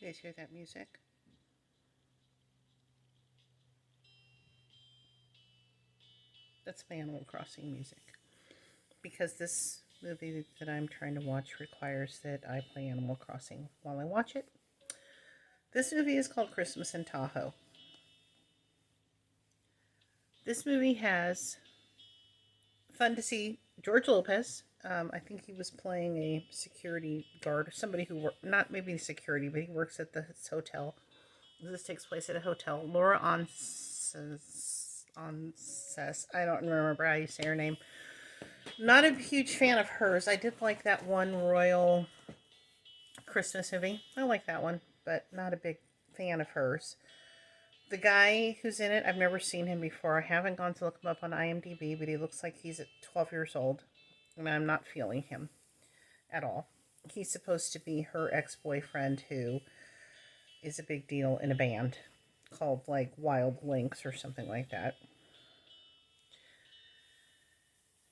You guys hear that music? That's my Animal Crossing music. Because this movie that I'm trying to watch requires that I play Animal Crossing while I watch it. This movie is called Christmas in Tahoe. This movie has fun to see George Lopez. I think he was playing a security guard, somebody who not maybe security, but he works at this hotel. This takes place at a hotel. Laura Onses, I don't remember how you say her name. Not a huge fan of hers. I did like that one Royal Christmas movie. I like that one, but not a big fan of hers. The guy who's in it, I've never seen him before. I haven't gone to look him up on IMDb, but he looks like he's at 12 years old. And I'm not feeling him at all. He's supposed to be her ex-boyfriend who is a big deal in a band called like Wild Links or something like that.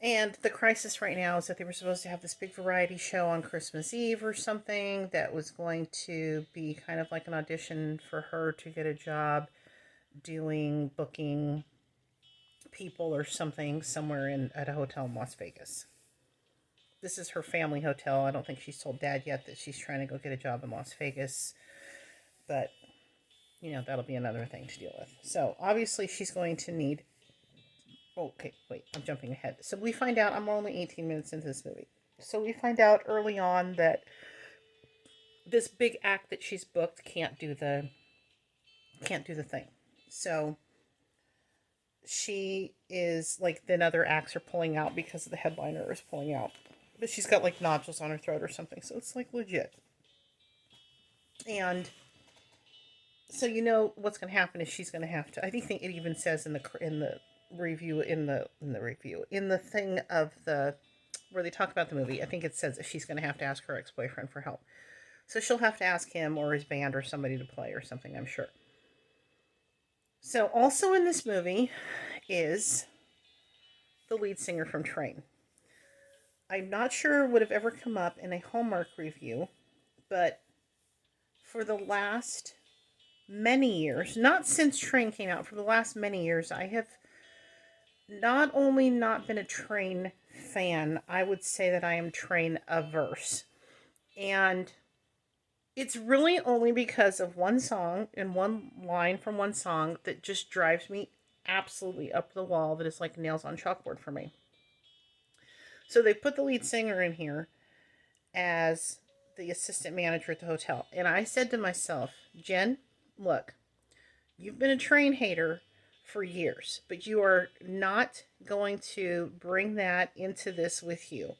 And the crisis right now is that they were supposed to have this big variety show on Christmas Eve or something that was going to be kind of like an audition for her to get a job doing booking people or something somewhere at a hotel in Las Vegas. This is her family hotel. I don't think she's told Dad yet that she's trying to go get a job in Las Vegas, but that'll be another thing to deal with. So obviously she's going to need. Okay, wait, I'm jumping ahead. So we find out I'm only 18 minutes into this movie. So we find out early on that this big act that she's booked can't do the thing. So she is like, then other acts are pulling out because the headliner is pulling out. But she's got like nodules on her throat or something, so it's like legit. And so what's going to happen is she's going to have to. I think it even says in the review in the thing of the where they talk about the movie. I think it says that she's going to have to ask her ex-boyfriend for help. So she'll have to ask him or his band or somebody to play or something, I'm sure. So also in this movie is the lead singer from Train. I'm not sure it would have ever come up in a Hallmark review, but for the last many years, not since Train came out, for the last many years, I have not only not been a Train fan, I would say that I am Train averse. And it's really only because of one song and one line from one song that just drives me absolutely up the wall, that is like nails on chalkboard for me. So they put the lead singer in here as the assistant manager at the hotel. And I said to myself, Jen, look, you've been a Train hater for years, but you are not going to bring that into this with you.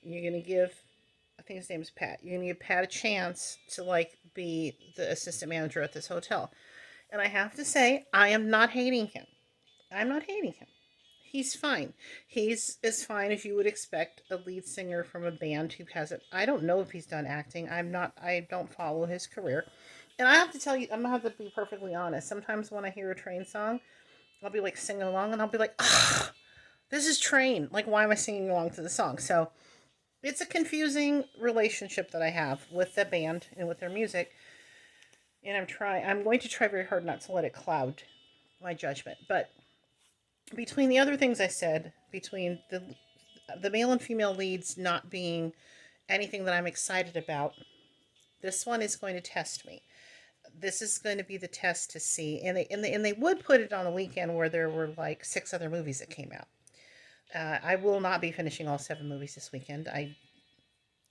You're going to give, I think his name is Pat, you're going to give Pat a chance to like be the assistant manager at this hotel. And I have to say, I am not hating him. I'm not hating him. He's fine. He's as fine as you would expect a lead singer from a band who hasn't. I don't know if he's done acting. I don't follow his career. And I have to tell you, I'm going to have to be perfectly honest. Sometimes when I hear a Train song, I'll be like singing along and I'll be like, ah, this is Train. Like, why am I singing along to the song? So it's a confusing relationship that I have with the band and with their music. And I'm going to try very hard not to let it cloud my judgment. But between the other things I said, between the male and female leads not being anything that I'm excited about, this one is going to test me. This is going to be the test to see, and they would put it on a weekend where there were like 6 other movies that came out. I will not be finishing all 7 movies this weekend.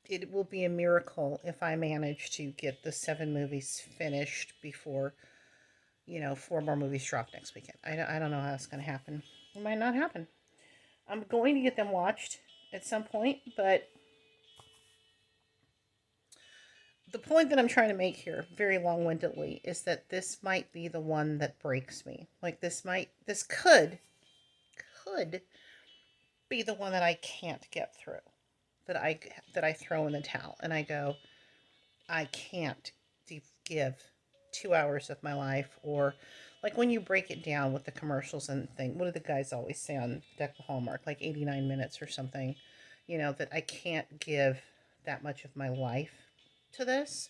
It will be a miracle if I manage to get the 7 movies finished before 4 more movies drop next weekend. I don't know how that's going to happen. It might not happen. I'm going to get them watched at some point, but the point that I'm trying to make here, very long-windedly, is that this might be the one that breaks me. Like this could be the one that I can't get through, that I throw in the towel, and I go, I can't give 2 hours of my life, or like when you break it down with the commercials and thing. What do the guys always say on Deck of Hallmark? Like 89 minutes or something. That I can't give that much of my life to this.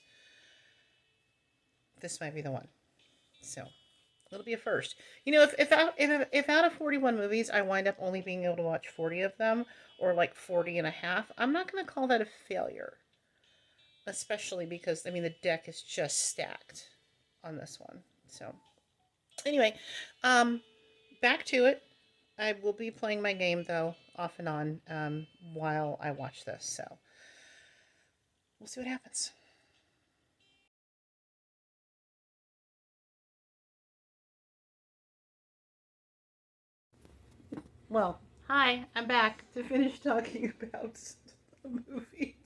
this might be the one. So it'll be a first. You know, if out of 41 movies, I wind up only being able to watch 40 of them, or like 40 and a half, I'm not going to call that a failure. Especially because, I mean, the deck is just stacked on this one. So, anyway, um, back to it. I will be playing my game, though, off and on while I watch this. So, we'll see what happens. Well, hi, I'm back to finish talking about the movie.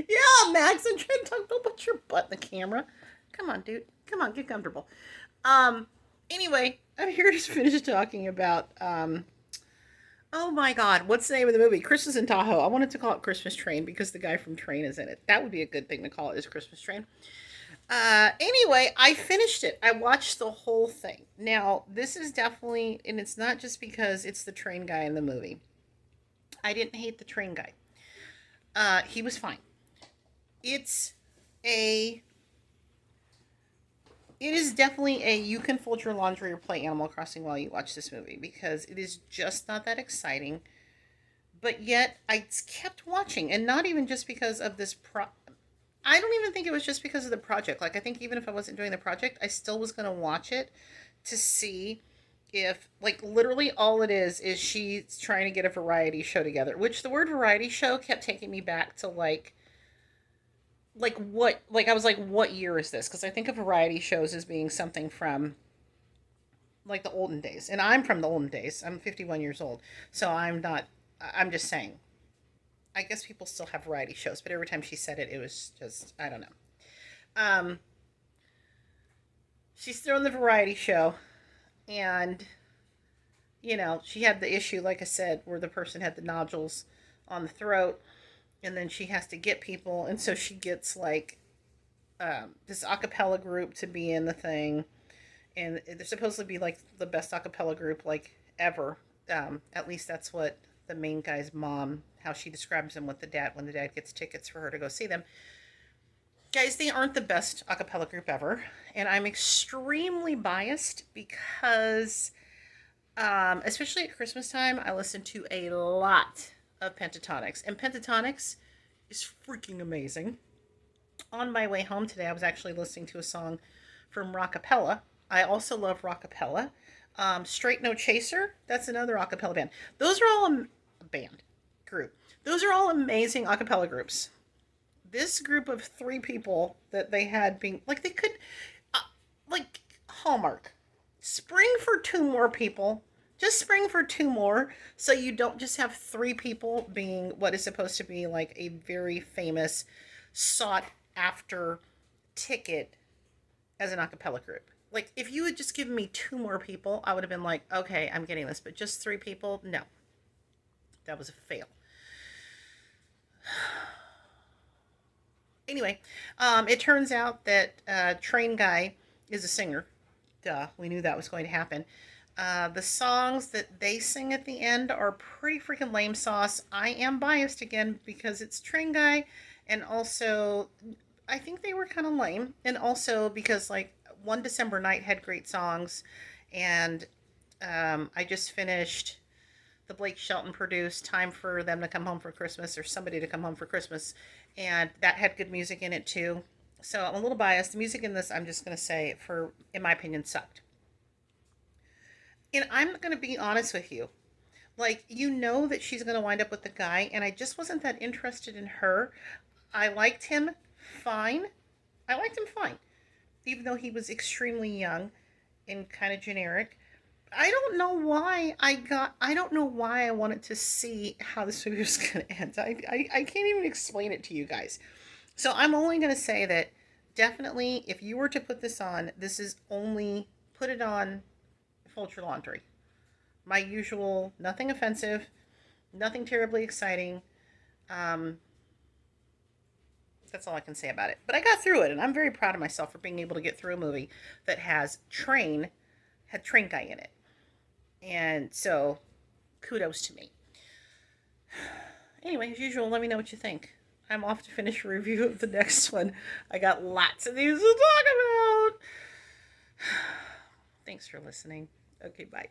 Yeah, Max, I'm trying to talk. Don't put your butt in the camera. Come on, dude. Come on, get comfortable. Um. Anyway, I'm here to finish talking about. Oh my God, what's the name of the movie? Christmas in Tahoe. I wanted to call it Christmas Train because the guy from Train is in it. That would be a good thing to call it, is Christmas Train. Anyway, I finished it. I watched the whole thing. Now, this is definitely, and it's not just because it's the train guy in the movie. I didn't hate the train guy. He was fine. It's a it is definitely a you can fold your laundry or play Animal Crossing while you watch this movie because it is just not that exciting. But yet I kept watching, and not even just because of this I don't even think it was just because of the project. Like I think even if I wasn't doing the project, I still was going to watch it to see if like literally all it is she's trying to get a variety show together, which the word variety show kept taking me back to what like I was like what year is this, because I think of variety shows as being something from like the olden days, and I'm from the olden days. I'm 51 years old, so I'm not. I'm just saying, I guess people still have variety shows, but every time she said it, it was just I don't know. um she's throwing the variety show, and she had the issue, like I said, where the person had the nodules on the throat, and then she has to get people, and so she gets like this a cappella group to be in the thing, and they're supposed to be like the best a cappella group like ever. At least that's what the main guy's mom, how she describes them with the dad when the dad gets tickets for her to go see them. Guys, they aren't the best a cappella group ever, and I'm extremely biased because, especially at Christmas time, I listen to a lot of Pentatonics, and Pentatonics is freaking amazing. On my way home today, I was actually listening to a song from Rockapella. I also love Rockapella. Straight No Chaser, that's another a cappella band. Those are all a band group. Those are all amazing a cappella groups. This group of three people that they had being like they could uh, like Hallmark. Spring for two more people. Just spring for two more so you don't just have three people being what is supposed to be like a very famous sought after ticket as an a cappella group. Like if you had just given me two more people, I would have been like, okay, I'm getting this. But just three people, no, that was a fail. Anyway, it turns out that Train Guy is a singer. Duh, we knew that was going to happen. The songs that they sing at the end are pretty freaking lame sauce. I am biased again because it's Train Guy, and also I think they were kind of lame, and also because like One December Night had great songs, and I just finished the Blake Shelton produced Time for Them to Come Home for Christmas, or Somebody to Come Home for Christmas, and that had good music in it too. So I'm a little biased. The music in this, I'm just going to say, for in my opinion, sucked. And I'm going to be honest with you. Like, that she's going to wind up with the guy, and I just wasn't that interested in her. I liked him fine. I liked him fine, even though he was extremely young and kind of generic. I don't know why I wanted to see how this movie was going to end. I can't even explain it to you guys. So I'm only going to say that definitely if you were to put this on, this is only put it on fold your laundry. My usual, nothing offensive, nothing terribly exciting. Um, that's all I can say about it. But I got through it, and I'm very proud of myself for being able to get through a movie that had Train Guy in it. And so, kudos to me. Anyway, as usual, let me know what you think. I'm off to finish a review of the next one. I got lots of these to talk about. Thanks for listening. Okay, bye.